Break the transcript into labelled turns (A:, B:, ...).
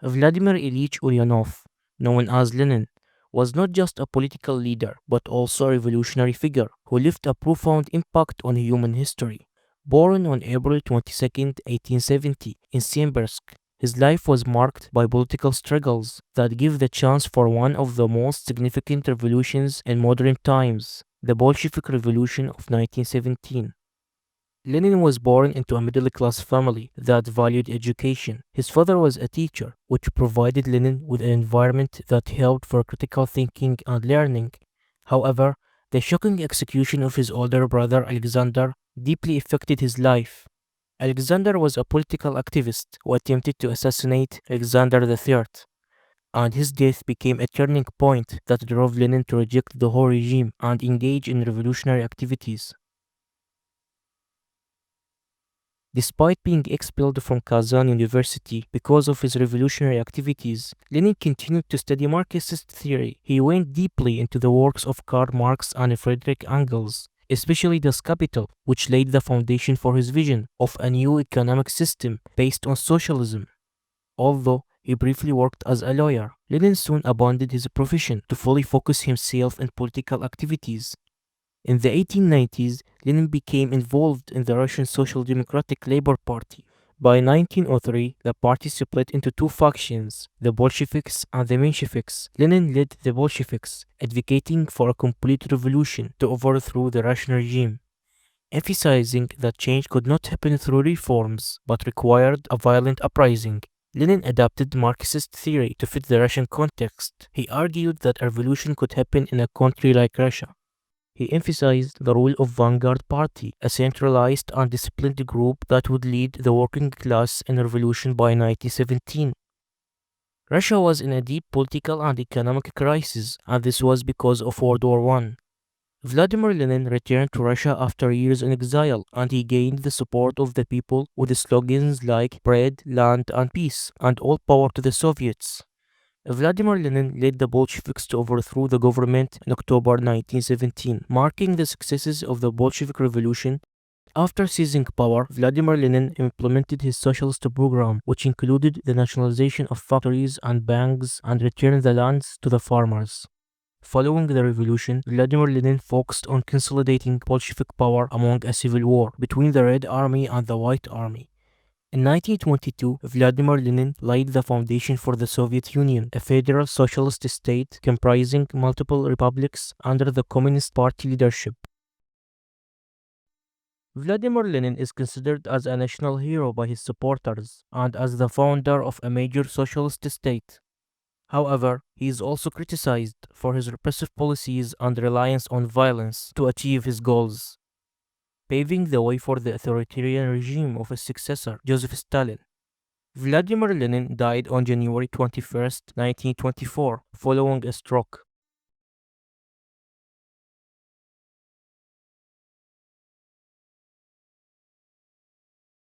A: Vladimir Ilyich Ulyanov, known as Lenin, was not just a political leader but also a revolutionary figure who left a profound impact on human history. Born on April 22, 1870, in Siembersk, his life was marked by political struggles that gave the chance for one of the most significant revolutions in modern times, the Bolshevik Revolution of 1917. Lenin was born into a middle-class family that valued education. His father was a teacher, which provided Lenin with an environment that helped for critical thinking and learning. However, the shocking execution of his older brother Alexander deeply affected his life. Alexander was a political activist who attempted to assassinate Alexander III, and his death became a turning point that drove Lenin to reject the whole regime and engage in revolutionary activities. Despite being expelled from Kazan University because of his revolutionary activities, Lenin continued to study Marxist theory. He went deeply into the works of Karl Marx and Friedrich Engels, especially Das Kapital, which laid the foundation for his vision of a new economic system based on socialism. Although he briefly worked as a lawyer, Lenin soon abandoned his profession to fully focus himself in political activities. In the 1890s, Lenin became involved in the Russian Social Democratic Labor Party. By 1903, the party split into two factions, the Bolsheviks and the Mensheviks. Lenin led the Bolsheviks, advocating for a complete revolution to overthrow the Russian regime, emphasizing that change could not happen through reforms but required a violent uprising. Lenin adapted Marxist theory to fit the Russian context. He argued that a revolution could happen in a country like Russia. He emphasized the role of vanguard party, a centralized and disciplined group that would lead the working class in a revolution by 1917. Russia was in a deep political and economic crisis, and this was because of World War I. Vladimir Lenin returned to Russia after years in exile, and he gained the support of the people with slogans like bread, land, and peace, and all power to the Soviets. Vladimir Lenin led the Bolsheviks to overthrow the government in October 1917, marking the successes of the Bolshevik Revolution. After seizing power, Vladimir Lenin implemented his socialist program, which included the nationalization of factories and banks and returned the lands to the farmers. Following the revolution, Vladimir Lenin focused on consolidating Bolshevik power among a civil war between the Red Army and the White Army. In 1922, Vladimir Lenin laid the foundation for the Soviet Union, a federal socialist state comprising multiple republics under the Communist Party leadership. Vladimir Lenin is considered as a national hero by his supporters and as the founder of a major socialist state. However, he is also criticized for his repressive policies and reliance on violence to achieve his goals, paving the way for the authoritarian regime of his successor, Joseph Stalin. Vladimir Lenin died on January 21, 1924, following a stroke.